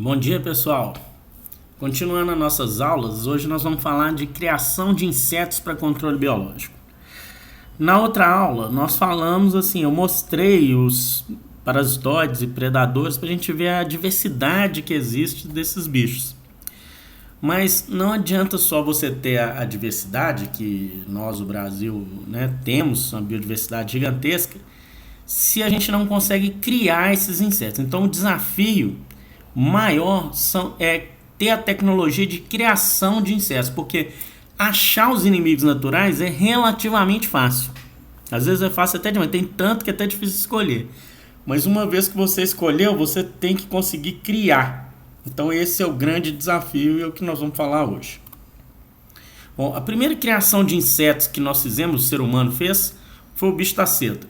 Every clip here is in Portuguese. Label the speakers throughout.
Speaker 1: Bom dia, pessoal. Continuando as nossas aulas, hoje nós vamos falar de criação de insetos para controle biológico. Na outra aula, nós falamos assim, eu mostrei os parasitoides e predadores para a gente ver a diversidade que existe desses bichos. Mas não adianta só você ter a diversidade, que nós, o Brasil, temos uma biodiversidade gigantesca, se a gente não consegue criar esses insetos. Então o desafio maior é ter a tecnologia de criação de insetos, porque achar os inimigos naturais é relativamente fácil. Às vezes é fácil até demais, tem tanto que é até difícil escolher. Mas uma vez que você escolheu, você tem que conseguir criar. Então esse é o grande desafio e é o que nós vamos falar hoje. Bom, a primeira criação de insetos que nós fizemos, o ser humano fez, foi o bicho da seda.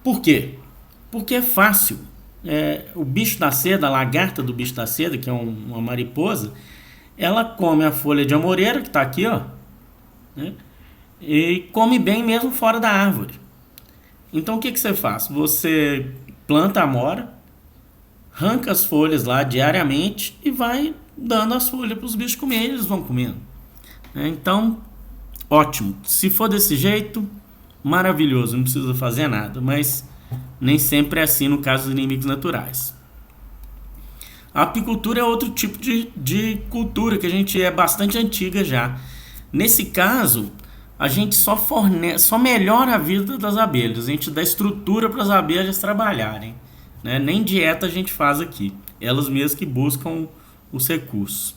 Speaker 1: Por quê? Porque é fácil. O bicho da seda, a lagarta do bicho da seda, que é uma mariposa, ela come a folha de amoreira, que está aqui, ó, né? E come bem mesmo fora da árvore. Então o que você faz? Você planta a amora, arranca as folhas lá diariamente e vai dando as folhas para os bichos comer, eles vão comendo. Então, ótimo. Se for desse jeito, maravilhoso, não precisa fazer nada, mas nem sempre é assim no caso dos inimigos naturais. A apicultura é outro tipo de cultura que a gente é bastante antiga já. Nesse caso, a gente só melhora a vida das abelhas, a gente dá estrutura para as abelhas trabalharem, né? Nem dieta a gente faz aqui, elas mesmas que buscam os recursos.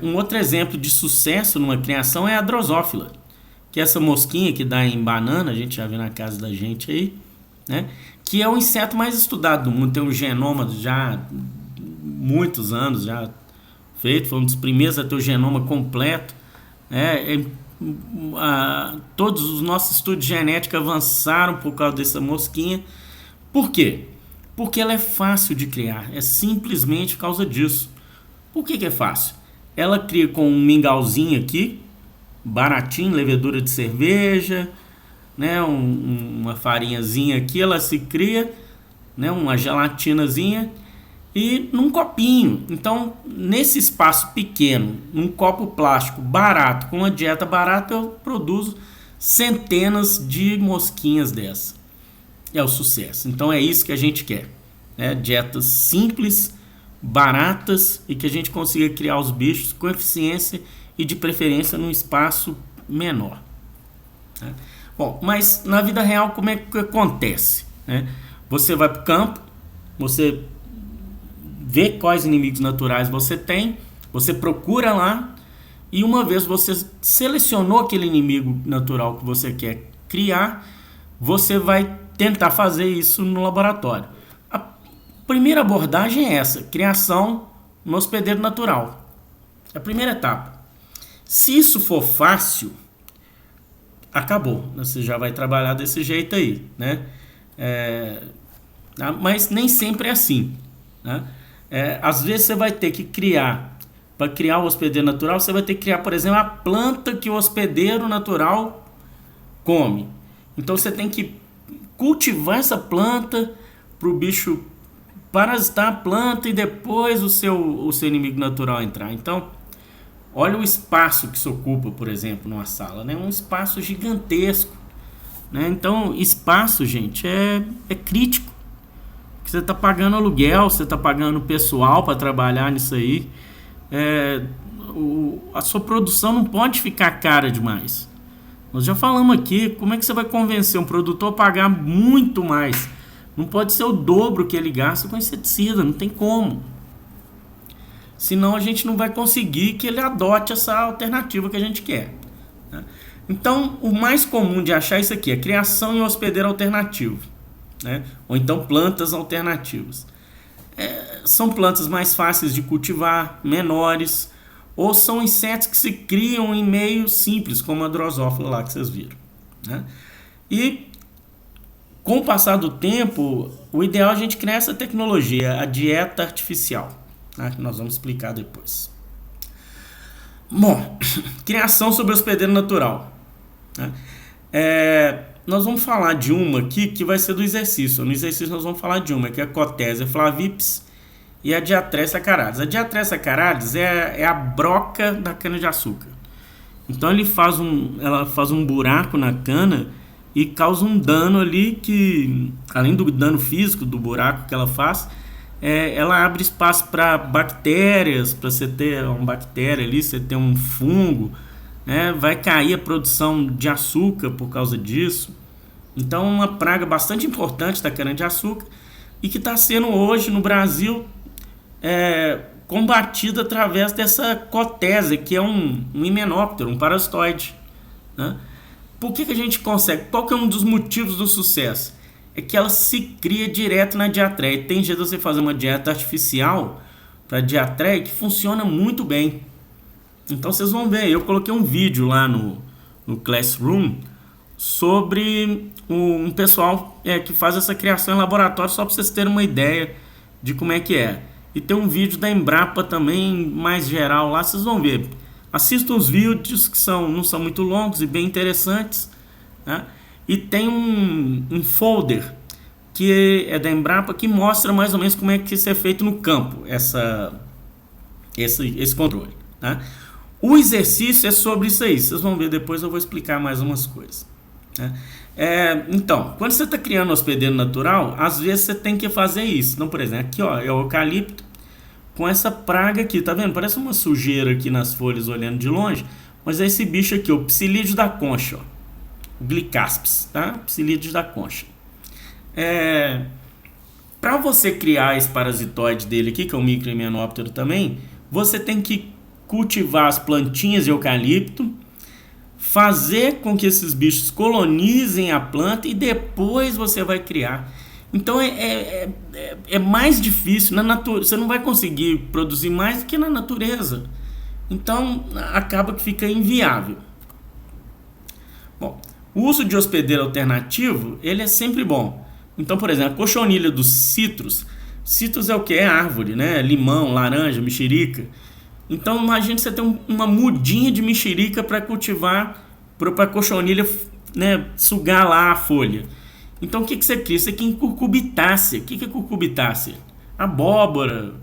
Speaker 1: Um outro exemplo de sucesso numa criação é a drosófila, que é essa mosquinha que dá em banana, a gente já viu na casa da gente aí, né? Que é o inseto mais estudado do mundo, tem um genoma já muitos anos já feito, foi um dos primeiros a ter o genoma completo. Todos os nossos estudos de genética avançaram por causa dessa mosquinha. Por quê? Porque ela é fácil de criar, é simplesmente por causa disso. Por que é fácil? Ela cria com um mingauzinho aqui, baratinho, levedura de cerveja, né, uma farinhazinha aqui, ela se cria, né, uma gelatinazinha e num copinho. Então, nesse espaço pequeno, num copo plástico barato, com uma dieta barata, eu produzo centenas de mosquinhas dessa. É o sucesso. Então é isso que a gente quer, né? Dietas simples, baratas e que a gente consiga criar os bichos com eficiência e de preferência num espaço menor, né? Bom, mas na vida real como é que acontece, né? Você vai para o campo, você vê quais inimigos naturais você tem, você procura lá e uma vez você selecionou aquele inimigo natural que você quer criar, você vai tentar fazer isso no laboratório. A primeira abordagem é essa, criação no hospedeiro natural. É a primeira etapa. Se isso for fácil, acabou. Você já vai trabalhar desse jeito aí, né? Mas nem sempre é assim, né? Às vezes você vai ter que criar, para criar o hospedeiro natural, você vai ter que criar, por exemplo, a planta que o hospedeiro natural come. Então você tem que cultivar essa planta para o bicho parasitar a planta e depois o seu inimigo natural entrar. Então, olha o espaço que se ocupa, por exemplo, numa sala, né? Um espaço gigantesco, né? Então, espaço, gente, é crítico. Você está pagando aluguel, você está pagando pessoal para trabalhar nisso aí. A sua produção não pode ficar cara demais. Nós já falamos aqui, como é que você vai convencer um produtor a pagar muito mais? Não pode ser o dobro que ele gasta com inseticida, não tem como. Senão a gente não vai conseguir que ele adote essa alternativa que a gente quer, né? Então, o mais comum de achar isso aqui é criação em hospedeiro alternativo, né? Ou então plantas alternativas. São plantas mais fáceis de cultivar, menores, ou são insetos que se criam em meio simples, como a drosófila lá que vocês viram, né? E com o passar do tempo, o ideal é a gente criar essa tecnologia, a dieta artificial, né, que nós vamos explicar depois. Bom, criação sobre hospedeiro natural, né? Nós vamos falar de uma aqui que vai ser do exercício. No exercício nós vamos falar de uma, que é a Cotésia flavips, e a Diatreia saccharoides. A Diatreia saccharoides é a broca da cana-de-açúcar. Então ela faz um buraco na cana e causa um dano ali que, além do dano físico do buraco que ela faz, ela abre espaço para bactérias, para você ter uma bactéria ali, você ter um fungo, né? Vai cair a produção de açúcar por causa disso. Então é uma praga bastante importante da cana-de-açúcar e que está sendo hoje no Brasil combatida através dessa cotésia, que é um himenóptero, um parasitoide, né? Por que a gente consegue? Qual que é um dos motivos do sucesso? É que ela se cria direto na diatreia. Tem jeito de você fazer uma dieta artificial para diatreia que funciona muito bem. Então vocês vão ver, eu coloquei um vídeo lá no Classroom sobre um pessoal que faz essa criação em laboratório, só para vocês terem uma ideia de como é que é. E tem um vídeo da Embrapa também, mais geral lá, vocês vão ver. Assistam os vídeos que não são muito longos e bem interessantes, né? E tem um folder que é da Embrapa que mostra mais ou menos como é que isso é feito no campo, esse controle, né? O exercício é sobre isso aí, vocês vão ver depois, eu vou explicar mais umas coisas, né? Então, quando você está criando hospedeiro natural, às vezes você tem que fazer isso. Então, por exemplo, aqui ó, é o eucalipto com essa praga aqui, tá vendo? Parece uma sujeira aqui nas folhas olhando de longe, mas é esse bicho aqui, o psilídeo da concha, ó, o Glycaspis, tá? Psilídeo da concha. Para você criar esse parasitoide dele aqui, que é o microhimenóptero também, você tem que cultivar as plantinhas de eucalipto, fazer com que esses bichos colonizem a planta e depois você vai criar. Então é mais difícil, você não vai conseguir produzir mais do que na natureza. Então acaba que fica inviável. Bom, o uso de hospedeiro alternativo, ele é sempre bom. Então, por exemplo, a cochonilha dos citros. Citros é o que? É árvore, né? Limão, laranja, mexerica. Então imagine você ter uma mudinha de mexerica para cultivar, para a cochonilha, né, sugar lá a folha. Então o que você cria? Você cria curcubitácea. O que é curcubitácea? Abóbora,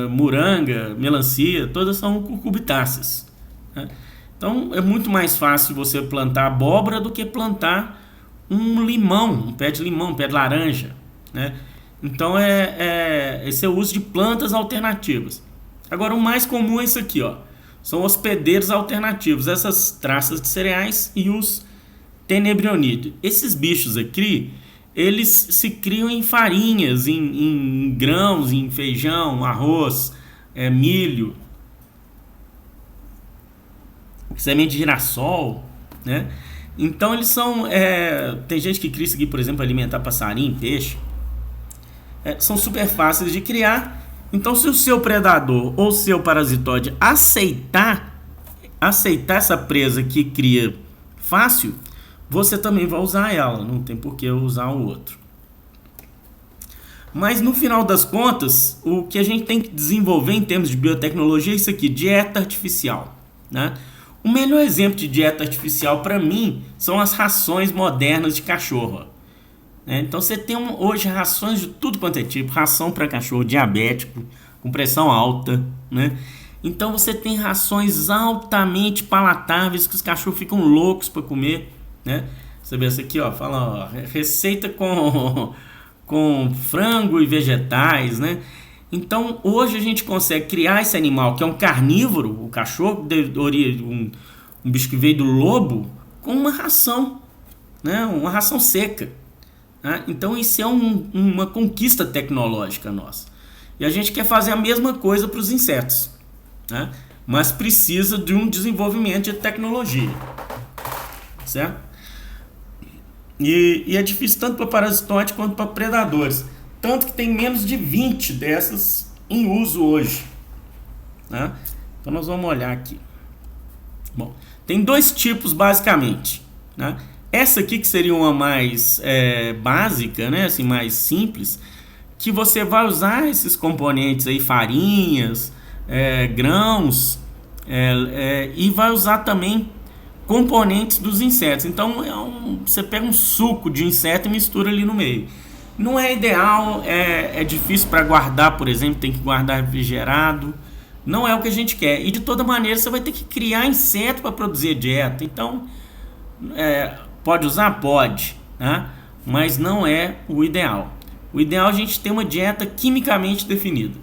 Speaker 1: moranga, melancia, todas são curcubitáceas, né? Então é muito mais fácil você plantar abóbora do que plantar um limão, um pé de limão, um pé de laranja, né? Então esse é o uso de plantas alternativas. Agora o mais comum é isso aqui, ó. São hospedeiros alternativos, essas traças de cereais e os tenebrionídeos. Esses bichos aqui, eles se criam em farinhas, em grãos, em feijão, arroz, milho, semente de girassol, né? Então eles são... tem gente que cria isso aqui, por exemplo, para alimentar passarinho, peixe. São super fáceis de criar. Então se o seu predador ou seu parasitóide aceitar essa presa que cria fácil, você também vai usar ela, não tem por que usar o outro. Mas no final das contas, o que a gente tem que desenvolver em termos de biotecnologia é isso aqui, dieta artificial, né? O melhor exemplo de dieta artificial para mim são as rações modernas de cachorro, né? Então você tem hoje rações de tudo quanto é tipo, ração para cachorro diabético, com pressão alta, né? Então você tem rações altamente palatáveis que os cachorros ficam loucos para comer, né? Você vê isso aqui, ó, fala, ó, receita com frango e vegetais, né? Então hoje a gente consegue criar esse animal que é um carnívoro, o cachorro, um bicho que veio do lobo, com uma ração, né? Uma ração seca, né? Então isso é uma conquista tecnológica nossa. E a gente quer fazer a mesma coisa para os insetos, né? Mas precisa de um desenvolvimento de tecnologia, certo? E é difícil tanto para parasitoides quanto para predadores. Tanto que tem menos de 20 dessas em uso hoje, né? Então nós vamos olhar aqui. Bom, tem dois tipos basicamente, né? Essa aqui que seria uma mais básica, né? Assim, mais simples, que você vai usar esses componentes aí, farinhas, grãos, e vai usar também componentes dos insetos. Então você pega um suco de inseto e mistura ali no meio. Não é ideal, é difícil para guardar, por exemplo, tem que guardar refrigerado. Não é o que a gente quer. E de toda maneira você vai ter que criar inseto para produzir a dieta. Então, pode usar? Pode, né? Mas não é o ideal. O ideal é a gente ter uma dieta quimicamente definida.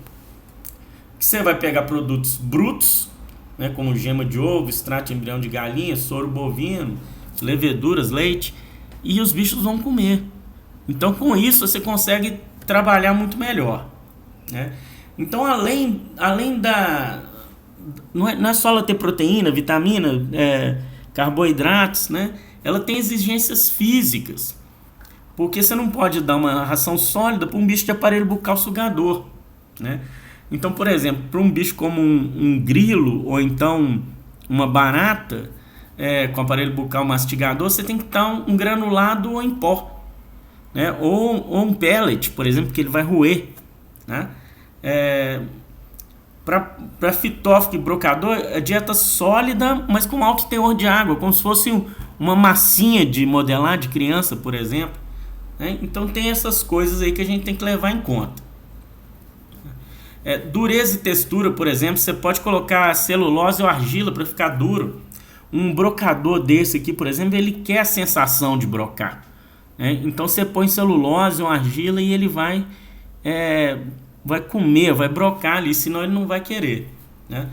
Speaker 1: Você vai pegar produtos brutos, né, como gema de ovo, extrato de embrião de galinha, soro bovino, leveduras, leite, e os bichos vão comer. Então, com isso, você consegue trabalhar muito melhor, né? Então, além da... Não é só ela ter proteína, vitamina, carboidratos, né? Ela tem exigências físicas. Porque você não pode dar uma ração sólida para um bicho de aparelho bucal sugador, né? Então, por exemplo, para um bicho como um grilo ou então uma barata com aparelho bucal mastigador, você tem que dar um granulado em pó, né? Ou um pellet, por exemplo, que ele vai roer, né? Para fitófago e brocador, é dieta sólida, mas com alto teor de água, como se fosse uma massinha de modelar de criança, por exemplo, né? Então tem essas coisas aí que a gente tem que levar em conta. Dureza e textura, por exemplo, você pode colocar celulose ou argila para ficar duro. Um brocador desse aqui, por exemplo, ele quer a sensação de brocar, né? Então você põe celulose ou argila e ele vai comer, vai brocar ali, senão ele não vai querer, né?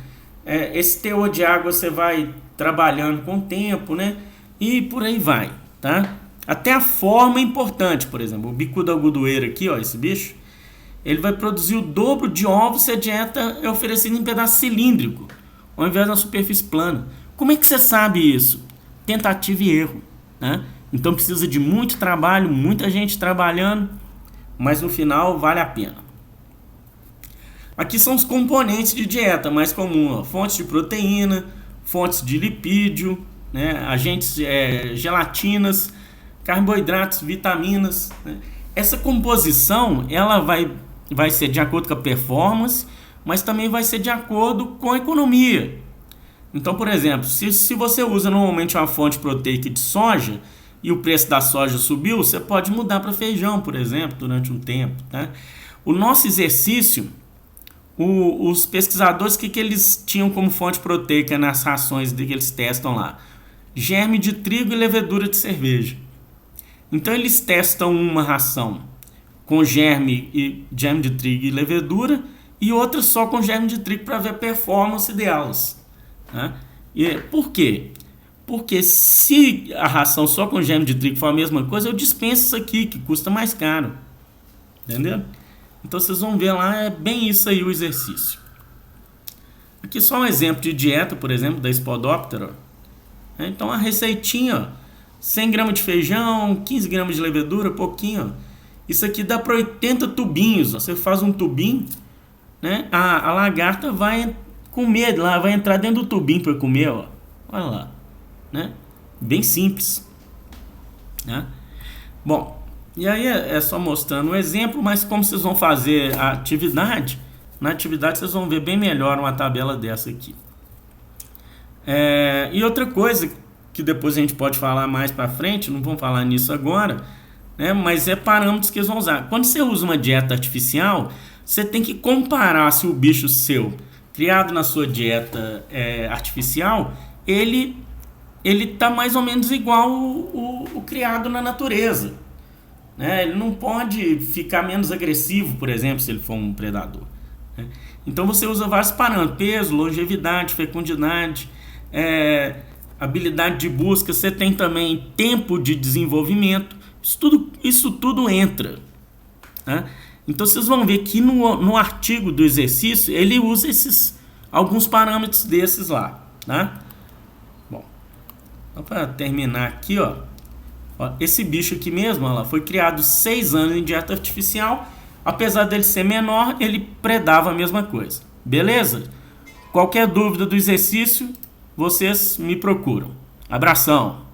Speaker 1: Esse teor de água você vai trabalhando com o tempo, né? E por aí vai, tá? Até a forma é importante, por exemplo, o bicudo algodoeiro aqui, ó, esse bicho, ele vai produzir o dobro de ovos se a dieta é oferecida em pedaço cilíndrico, ao invés da superfície plana. Como é que você sabe isso? Tentativa e erro, né? Então precisa de muito trabalho, muita gente trabalhando, mas no final vale a pena. Aqui são os componentes de dieta mais comuns: fontes de proteína, fontes de lipídio, né? Agentes, gelatinas, carboidratos, vitaminas, né? Essa composição ela vai ser de acordo com a performance, mas também vai ser de acordo com a economia. Então, por exemplo, se você usa normalmente uma fonte proteica de soja e o preço da soja subiu, você pode mudar para feijão, por exemplo, durante um tempo, tá? O nosso exercício, os pesquisadores, o que eles tinham como fonte proteica nas rações que eles testam lá? Germe de trigo e levedura de cerveja. Então eles testam uma ração com germe de trigo e levedura e outra só com germe de trigo para ver a performance delas, né? E por quê? Porque se a ração só com germe de trigo for a mesma coisa, eu dispenso isso aqui, que custa mais caro. Entendeu? Então vocês vão ver lá, é bem isso aí o exercício. Aqui só um exemplo de dieta, por exemplo, da Spodoptera. Então a receitinha, ó, 100 gramas de feijão, 15 gramas de levedura, pouquinho, ó. Isso aqui dá para 80 tubinhos, ó. Você faz um tubinho, né? A lagarta vai comer lá, vai entrar dentro do tubinho para comer, ó. Olha lá, né? Bem simples, né? Bom, e aí é só mostrando um exemplo, mas como vocês vão fazer a atividade, na atividade vocês vão ver bem melhor uma tabela dessa aqui. E outra coisa que depois a gente pode falar mais para frente, não vamos falar nisso agora, né? Mas parâmetros que eles vão usar. Quando você usa uma dieta artificial, você tem que comparar se o bicho seu, criado na sua dieta artificial, ele está mais ou menos igual o criado na natureza, né? Ele não pode ficar menos agressivo, por exemplo, se ele for um predador, né? Então você usa vários parâmetros: peso, longevidade, fecundidade, habilidade de busca. Você tem também tempo de desenvolvimento. Isso tudo entra, né? Então vocês vão ver que no artigo do exercício ele usa alguns parâmetros desses lá, né? Bom, só para terminar aqui, ó, esse bicho aqui mesmo, ó, foi criado 6 anos em dieta artificial. Apesar dele ser menor, ele predava a mesma coisa. Beleza? Qualquer dúvida do exercício, vocês me procuram. Abração!